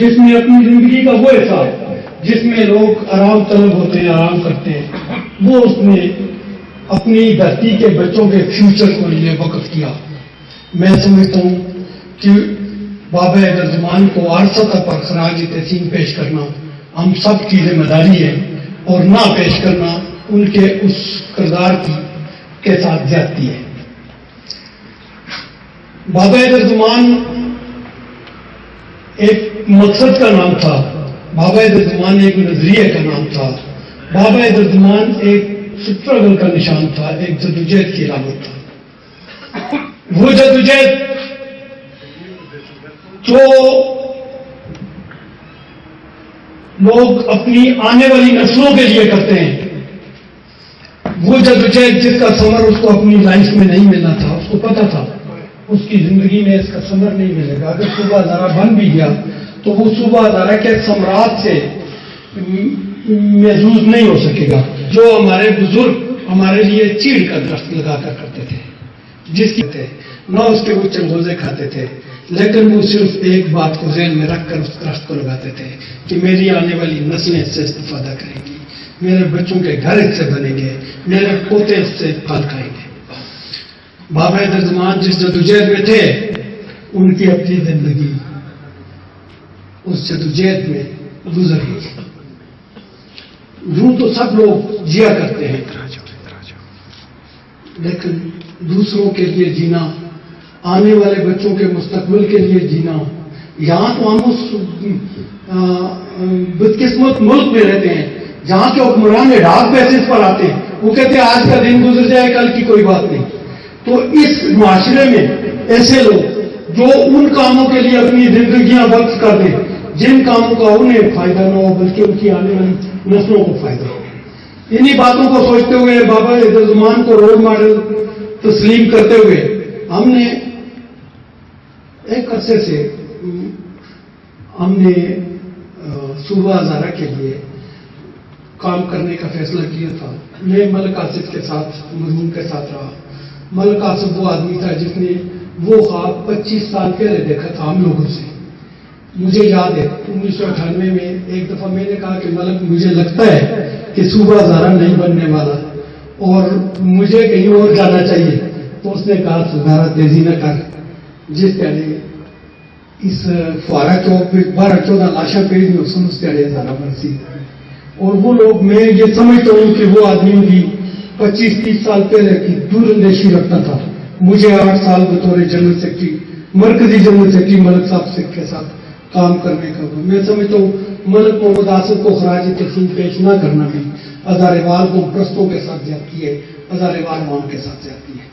جس میں اپنی زندگی کا وہ حصہ جس میں لوگ آرام طلب ہوتے ہیں، آرام کرتے ہیں، وہ اس نے اپنی دھرتی کے بچوں کے فیوچر کو لیے وقف کیا۔ میں سمجھتا ہوں کہ بابا حیدرزمان کو ہر سطح پر خراج تحسین پیش کرنا ہم سب کی ذمہ داری ہے، اور نہ پیش کرنا ان کے اس کردار کے ساتھ زیادتی ہے۔ بابا حیدرزمان ایک مقصد کا نام تھا، بابا حیدرزمان ایک نظریے کا نام تھا، بابا حیدرزمان ایک سٹرگل کا نشان تھا، ایک جدوجہد کی علامت تھا۔ وہ جدوجہد جو لوگ اپنی آنے والی نسلوں کے لیے کرتے ہیں، وہ جدوجہد جس کا ثمر اس کو اپنی لائف میں نہیں ملنا تھا، اس کو پتا تھا اس کی زندگی میں اس کا ثمر نہیں ملے گا۔ اگر صوبہ ہزارہ بن بھی گیا تو وہ صوبہ ہزارہ کے ثمرات سے محظوظ نہیں ہو سکے گا۔ جو ہمارے بزرگ ہمارے لیے چیڑ کا درخت لگا کر کرتے تھے، جس کی تھے نہ اس کے وہ چنگوزے کھاتے تھے، لیکن وہ صرف ایک بات کو ذہن میں رکھ کر اس درخت کو لگاتے تھے کہ میری آنے والی نسلیں اس سے استفادہ کریں گی، میرے بچوں کے گھر اس سے بنیں گے، میرے پوتے اس سے پھل کھائیں گے۔ بابا حیدرزمان جس جدوجہد میں تھے، ان کی اپنی زندگی اس جدوجہد میں گزر گئی۔ یوں تو سب لوگ جیا کرتے ہیں، لیکن دوسروں کے لیے جینا، آنے والے بچوں کے مستقبل کے لیے جینا، یہاں تو ہم اس بدقسمت ملک میں رہتے ہیں جہاں کے حکمران ڈاک بیسس پر آتے ہیں، وہ کہتے ہیں آج کا دن گزر جائے کل کی کوئی بات نہیں۔ تو اس معاشرے میں ایسے لوگ جو ان کاموں کے لیے اپنی زندگیاں وقف کر دیں جن کاموں کا انہیں فائدہ نہ ہو بلکہ ان کی آنے والی نسلوں کو فائدہ ہو، انہی باتوں کو سوچتے ہوئے بابا حیدرزمان کو رول ماڈل تسلیم کرتے ہوئے ہم نے ایک عرصے سے ہم نے صوبہ ہزارہ کے لیے کام کرنے کا فیصلہ کیا تھا۔ میں ملک آصف کے ساتھ مرحوم کے ساتھ رہا۔ ملک آصف وہ آدمی تھا جس نے وہ خواب 25 سال پہلے دیکھا تھا ہم لوگوں سے۔ مجھے یاد ہے 1998 میں ایک دفعہ میں نے کہا کہ ملک مجھے لگتا ہے کہ صوبہ ہزارہ نہیں بننے والا اور مجھے کہیں اور جانا چاہیے، تو اس نے کہا ذرا تیزی نہ کر، جس طرح اس فوارہ چوک پہ 12-14 لاشاں پیش میں سن اس طرح ہزارہ برسی۔ اور وہ لوگ، میں یہ سمجھتا ہوں کہ وہ آدمی بھی 25-30 سال پہلے کی دور اندیشی رکھتا تھا۔ مجھے 8 سال بطور جنرل سیکرٹری، مرکزی جنرل سیکرٹری ملک صاحب کے ساتھ کام کرنے کا ہوا۔ میں سمجھتا ہوں ملک محمد آصف کو خراج تحسین پیش نہ کرنا بھی ہزاریوال کو پرستوں کے ساتھ زیادتی ہے، ہزاریوال عوام کے ساتھ زیادتی ہے۔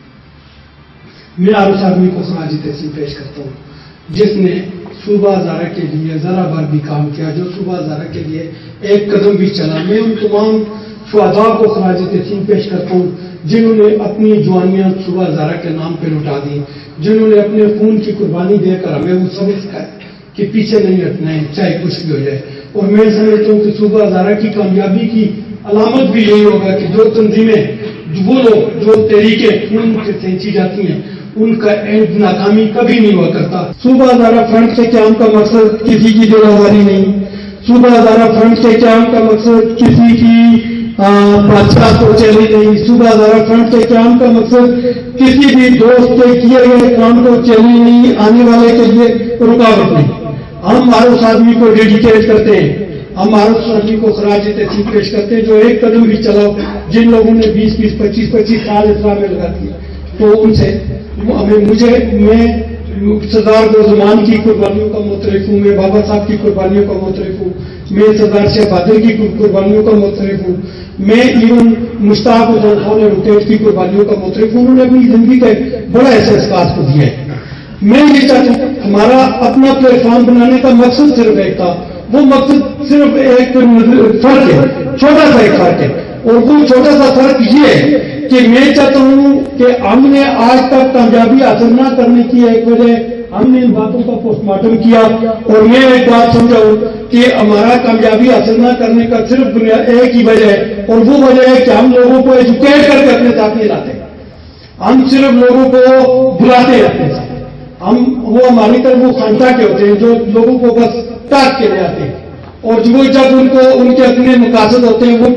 میں اس آدمی کو خراج تحسین پیش کرتا ہوں جس نے صوبہ ہزارہ کے لیے ذرا بار بھی کام کیا، جو صوبہ ہزارہ کے لیے ایک قدم بھی چلا۔ میں ان تمام شہداء کو خراج تحسین پیش کرتا ہوں جنہوں نے اپنی جوانیاں صوبہ ہزارہ کے نام پہ لٹا دی، جنہوں نے اپنے خون کی قربانی دے کر ہمیں وہ سبق سکھایا کہ پیچھے نہیں ہٹنا ہے چاہے کچھ بھی ہو جائے۔ اور میں سمجھتا ہوں کہ صوبہ ہزارہ کی کامیابی کی علامت بھی یہی ہوگا کہ جو تنظیمیں، وہ لوگ جو تحریکیں خون سے سینچی جاتی ہیں، ان کا اینڈ ناکامی کبھی نہیں ہوا کرتا۔ صوبہ ہزارہ فرنٹ سے قیام کا مقصد کسی کی دل آزاری نہیں، صوبہ ہزارہ فرنٹ سے قیام کا مقصد کسی کی بادشاہ کو چیلنج نہیں، صوبہ ہزارہ فرنٹ سے قیام کا مقصد کسی بھی دوست کے کیے گئے کام کو چیلنج نہیں، آنے والے کے لیے رکاوٹ نہیں۔ ہم اس آدمی کو ڈیڈیکیٹ کرتے ہیں، ہم اس آدمی کو خراج تحسین پیش کرتے ہیں جو ایک قدم بھی چلا، جن لوگوں نے 20-20, 25-25 سال اسلام میں لگا دیا۔ تو ان سے میں سردار زمان کی قربانیوں کا معترف ہوں، میں بابا صاحب کی قربانیوں کا معترف ہوں، میں سردار شاہ بہادر کی قربانیوں کا معترف ہوں، میں ایون مشتاق حسین خان روٹیٹ کی قربانیوں کا معترف ہوں۔ انہوں نے اپنی زندگی کا ایک بڑا احساس کاس کو دیا ہے۔ میں یہ چاہتا ہوں ہمارا اپنا پلیٹ فارم بنانے کا مقصد صرف ایک تھا، وہ مقصد صرف ایک فرق ہے، چھوٹا سا ایک فرق ہے، اور وہ چھوٹا سا فرق یہ ہے کہ میں چاہتا ہوں کہ ہم نے آج تک کامیابی حاصل نہ کرنے کی ایک وجہ ہم نے ان باتوں کا پوسٹ مارٹم کیا، اور میں ایک بات سمجھاؤں کہ ہمارا کامیابی حاصل نہ کرنے کا صرف ایک ہی وجہ ہے، اور وہ وجہ ہے کہ ہم لوگوں کو ایجوکیٹ کر کے اپنے ساتھ نہیں لاتے، ہم صرف لوگوں کو بلاتے ہیں اپنے ساتھ۔ وہ ہماری طرف وہ خانتا کے ہوتے ہیں جو لوگوں کو بس ٹاک کے لے آتے ہیں، اور وہ جب ان کے اپنے مقاصد ہوتے ہیں، وہ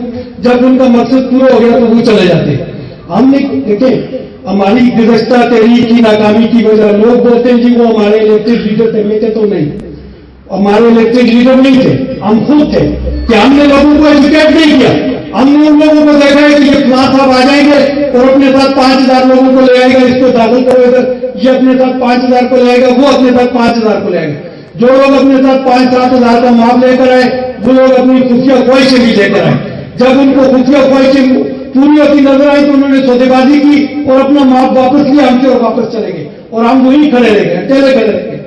جب ان کا مقصد پورا ہو گیا تو وہ چلے جاتے ہیں۔ ہم نے دیکھیں ہماری گزشتہ تحریک کی ناکامی کی وجہ لوگ بولتے ہیں جی وہ ہمارے الیکٹڈ لیڈر تھے، میں تو نہیں، ہمارے الیکٹڈ لیڈر نہیں تھے، ہم خود تھے کہ ہم نے لوگوں کو ایجوکیٹ نہیں کیا۔ ہم نے ان لوگوں کو دیکھا ہے کہ یہ فلاں صاحب آ جائیں گے اور اپنے ساتھ 5000 لوگوں کو لے آئے گا، اس کو داخل کرو ادھر، یہ اپنے ساتھ 5000 کو لے آئے گا، وہ اپنے ساتھ 5000 کو لے آئے گا۔ جو لوگ اپنے ساتھ 5-7 ہزار کا ماب لے کر آئے وہ لوگ اپنی خفیہ خواہشیں بھی لے کر آئے۔ جب ان کو خفیہ خواہشیں پوری ہوتی نظر آئی تو انہوں نے سودے بازی کی اور اپنا ماب واپس لیا ہم سے اور واپس چلے گئے، اور ہم وہیں کھڑے رہ گئے، اکیلے کھڑے رہ گئے۔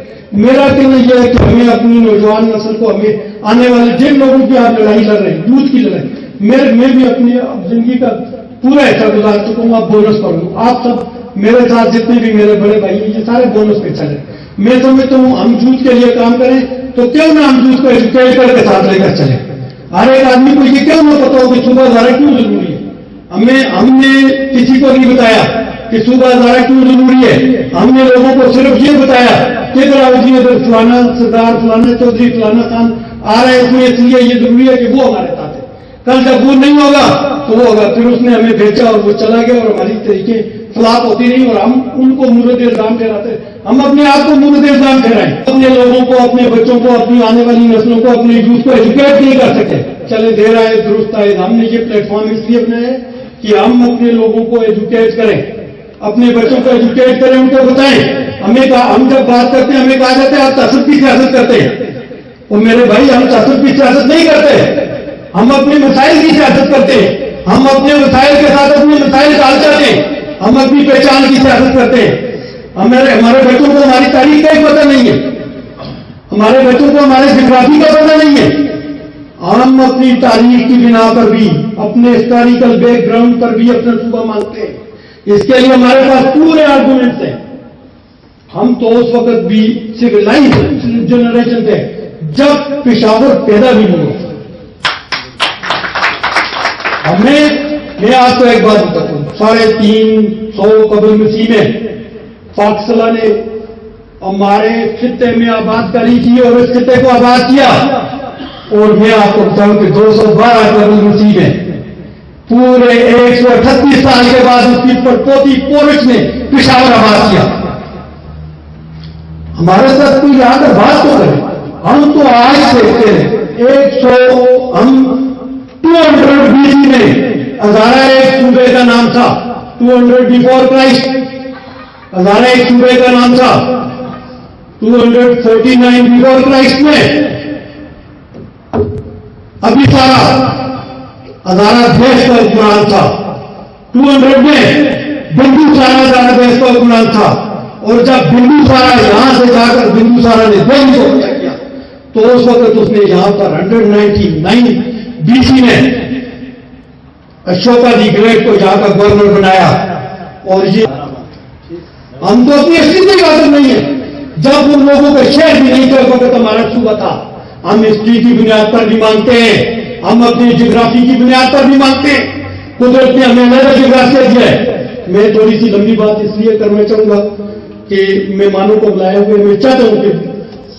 میرا کہنا یہ ہے کہ ہمیں اپنی نوجوان نسل کو، ہمیں آنے والے جن لوگوں کی آپ لڑائی لڑ رہے ہیں، یوتھ کی لڑائی، میں بھی اپنی زندگی کا پورا حصہ گزار چکا ہوں، آپ بونس پر ہوں، آپ سب میرے ساتھ جتنے بھی میرے بڑے بھائی ہیں یہ سارے بونس پہ چلے۔ میں سمجھتا ہوں ہم یوتھ کے لیے کام کریں تو کیوں نہ ہم یوتھ کو ایجوکیٹر کے ساتھ لے کر چلیں۔ ہر ایک آدمی کو یہ کیوں نہ پتا ہو کہ صبح ہزارہ کیوں ضروری ہے۔ ہم نے کسی کو نہیں بتایا کہ صبح ہزارہ کیوں ضروری ہے، ہم نے لوگوں کو صرف یہ بتایا کہ اگر فلانا سردار فلانا چودھری فلانا خان آ رہا ہے اس میں اس لیے یہ ضروری ہے کہ وہ ہمارے ساتھ ہے، کل جب وہ نہیں ہوگا تو وہ ہوگا۔ پھر اس نے ہمیں بھیجا اور وہ چلا گیا اور ہماری طریقے فلاپ ہوتی رہی اور ہم ان کو مورد الزام ٹھہراتے۔ ہم اپنے آپ کو مورد الزام ٹھہرائیں، اپنے لوگوں کو، اپنے بچوں کو، اپنی آنے والی نسلوں کو، اپنے یوتھ کو ایجوکیٹ نہیں کر سکے۔ چلے دیر آئے درست آئے، ہم نے یہ پلیٹ فارم اس لیے بنایا ہے کہ ہم اپنے لوگوں کو ایجوکیٹ کریں، اپنے بچوں کو ایجوکیٹ کریں، ان کو بتائیں۔ ہم جب بات کرتے ہیں ہمیں کہا جاتا ہے آپ تعصب کی سیاست کرتے ہیں، اور میرے بھائی ہم تعصب کی سیاست نہیں کرتے، ہم اپنے مسائل کی سیاست کرتے ہیں، ہم اپنے مسائل کے ساتھ اپنے مسائل ڈال چاہتے ہیں، ہم اپنی پہچان کی سیاست کرتے ہیں۔ ہمارے بچوں کو ہماری تاریخ کا ہی پتہ نہیں ہے، ہمارے بچوں کو ہمارے جغرافی کا پتہ نہیں ہے۔ ہم اپنی تاریخ کی بنا پر بھی، اپنے ہسٹوریکل بیک گراؤنڈ پر بھی اپنا صوبہ مانگتے ہیں، اس کے لیے ہمارے پاس پورے آرگومنٹس ہیں۔ ہم تو اس وقت بھی سویلائز جنریشن تھے جب پشاور پیدا بھی نہیں ہوا۔ میں آپ کو ایک بات بتاتا ہوں، 350 قبل مسیح میں پاک صلاح نے ہمارے خطے میں آباد کاری کی اور اس خطے کو آباد کیا، اور میں آپ کو بتاؤں کہ 212 قبل مسیح میں پورے 138 سال کے بعد اس کی پڑپوتی پورش نے پشاور آباد کیا۔ ہمارے ساتھ کوئی یہاں کر بات تو کرے، ہم تو آج دیکھتے ہیں 200 BC میں ہزارہ ایک صوبے کا نام تھا، 200 بفور کرائسٹ ہزارہ ایک صوبے کا نام تھا، 249 بفور کرائسٹ میں ابھی سارا ہزارہ دیش کا حکمران تھا، 200 میں بندو سارا ہزارہ دیش کا حکمران تھا، اور جب بندو سارا یہاں سے جا کر بندو سارا نے دہلی کو فتح کیا تو اس وقت اس نے یہاں پر 199 BC میں اشوکا دی گریٹ کو یہاں کا گورنر بنایا۔ اور یہ ہم تو اپنی اصلی بات نہیں ہے، جب ان لوگوں کا شہر بھی نہیں تھا اس وقت ہمارا صوبہ تھا۔ ہم ہسٹری کی بنیاد پر بھی مانگتے ہیں، ہم اپنی جغرافی کی بنیاد پر بھی مانگتے ہیں، قدرت نے ہمیں نیا جغرافیہ دیا ہے۔ میں تھوڑی سی لمبی بات اس لیے کرنا چاہوں گا کہ مہمانوں کو بلائے ہوئے میں چاہتا ہوں کہ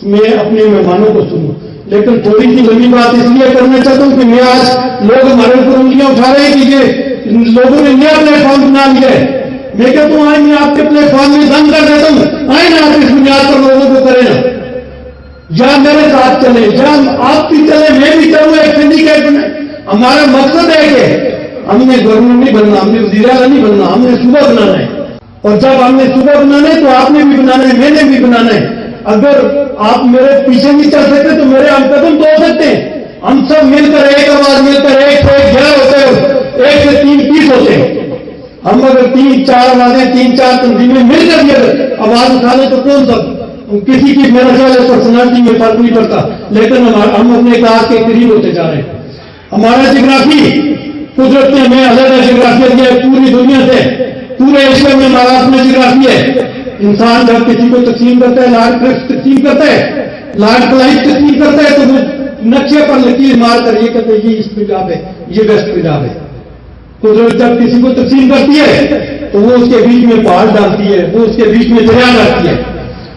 میں اپنے مہمانوں کو سنوں، لیکن تھوڑی سی لمبی بات اس لیے کرنا چاہتا ہوں کہ میں آج لوگ ہمارے اوپر انگلیاں اٹھا رہے ہیں کہ یہ لوگوں نے نیا پلیٹ فارم بنا لیا ہے۔ میں کہتا ہوں آئے میں آپ کے پلیٹ فارم میں بند کر دیتا ہوں، آئے نا آپ اس بنیاد پر لوگوں کو کریں نا، یا میرے ساتھ چلے یا آپ بھی چلے میں بھی چلوں، ایک سنڈیکیٹ بنے۔ ہمارا مقصد ہے کہ ہم نے گورنر نہیں بننا، ہم نے وزیر اعلیٰ نہیں بننا، ہم نے صوبہ بنانا ہے، اور جب ہم نے صوبہ بنانا ہے تو آپ نے بھی بنانا ہے، میں نے بھی بنانا ہے۔ اگر آپ میرے پیچھے نہیں چل سکتے تو میرے ہم قدم تو ہو سکتے ہیں، ہم سب مل کر ایک آواز مل کر ایک سے 11 ہوتے ہیں، 1 سے 3 30 ہوتے ہیں۔ ہم اگر 3-4 آوازیں 3-4 تنظیمیں مل کر بھی آواز اٹھا لیں تو کون سب کسی کی میرا خیال ہے پرسنالٹی میں فرق نہیں پڑتا، لیکن ہم اپنے کار کے قریب ہوتے جا رہے ہیں۔ ہمارا جغرافی قدرت نے ہمیں علیحدہ جغرافیہ دیا ہے پوری دنیا سے، پورے ایشیا میں ہمارا اپنا جغرافیہ ہے۔ انسان جب کسی کو تقسیم کرتا ہے، لارڈ کرفٹ تقسیم کرتا ہے، لارڈ کلائف تقسیم کرتا ہے تو وہ نقشے پر لکیر مار کر یہ کہتے ہیں یہ ایسٹ پنجاب ہے، یہ ویسٹ پنجاب ہے۔ قدرت جب کسی کو تقسیم کرتی ہے تو وہ اس کے بیچ میں پہاڑ ڈالتی ہے، وہ اس کے بیچ میں دریا ڈالتی ہے۔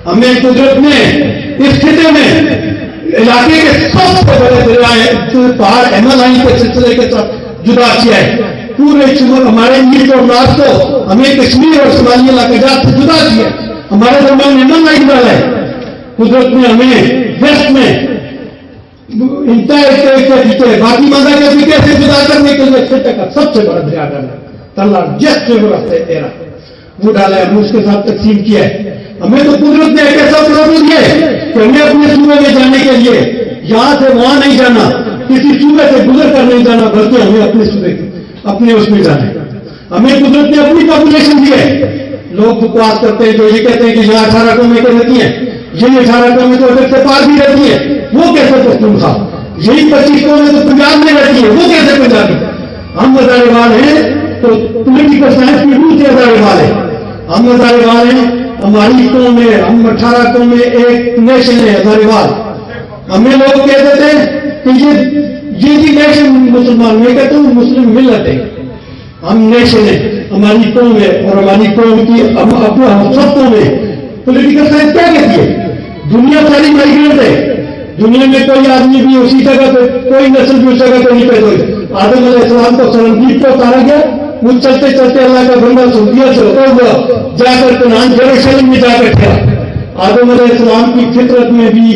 ہمیں قدرت نے اس خطے میں علاقے کے سب سے بڑے دریائے پہاڑ ہمالیہ کے سلسلے کے ساتھ جدا کیا ہے. پورے ہمارے ایسٹ اور نارتھ کو ہمیں کشمیر اور شمالی علاقے جات سے جدا کیا. ہمارے درمیان ہمالیہ ڈالا ہے. قدرت نے ہمیں ویسٹ میں باقی مادا کے فکے سے جدا کرنے کے لیے خطے کا سب سے بڑا دریا ڈالا تلا جسٹ رفتے تیرا وہ ڈالا ہے. ہم اس کے ساتھ تقسیم کیا ہے. ہمیں تو قدرت نے ایک ایسا پروگرام دیا ہے کہ ہمیں اپنے صوبے میں جانے کے لیے یہاں سے وہاں نہیں جانا, کسی صوبے سے گزر کر نہیں جانا, بلکہ ہمیں اپنے صوبے اپنے اس میں جانا ہے. ہمیں قدرت نے اپنی پاپولیشن دی ہے. لوگ بکواس کرتے ہیں جو یہ کہتے ہیں کہ یہاں 18 قومیں کے رہتی ہیں, یہ 18 قومیں تو ادھر سے پار بھی رہتی ہیں, وہ کیسے پختونخوا؟ یہی 25 قومیں تو پنجاب میں رہتی ہیں, وہ کیسے پنجابی؟ ہم ہزارے وال ہیں تو پولیٹیکل سائنس کی روح سے ہزارے وال ہیں. ہم ہزارے وال ہیں, ہماری قوم ہے, ہم 18 قومیں ایک نیشن ہے ہزارے وال. ہمیں لوگ کہتے تھے کہ یہ نیشن مسلمان, میں کہتا ہوں مسلم ملت ہے, ہم نیشن ہے, ہماری قوم ہے, اور ہماری قوم کی ہم سب قومیں. پولیٹیکل سائنس کیا کہتی ہے؟ دنیا ساری مائیگریٹ ہے. دنیا میں کوئی آدمی بھی اسی جگہ پہ, کوئی نسل بھی اس جگہ پہ نہیں پیدا ہوئی. آدم علیہ السلام کو سرنگیت کو اتارا گیا, وہ چلتے چلتے اللہ کا بندہ سعودیہ سے ہوتا ہوا جا کر کنعان یروشلم میں جا کر ٹھہرا. آدم علیہ السلام کی فطرت میں بھی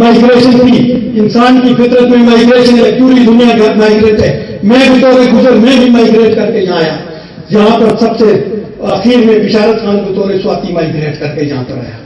مائیگریشن تھی, انسان کی فطرت میں مائیگریشن ہے, پوری دنیا کا مائیگریٹ ہے. میں بھی بطور گزر میں بھی مائیگریٹ کر کے یہاں آیا. یہاں پر سب سے آخر میں بشارت خان بطور سواتی مائیگریٹ کر کے یہاں پر آیا.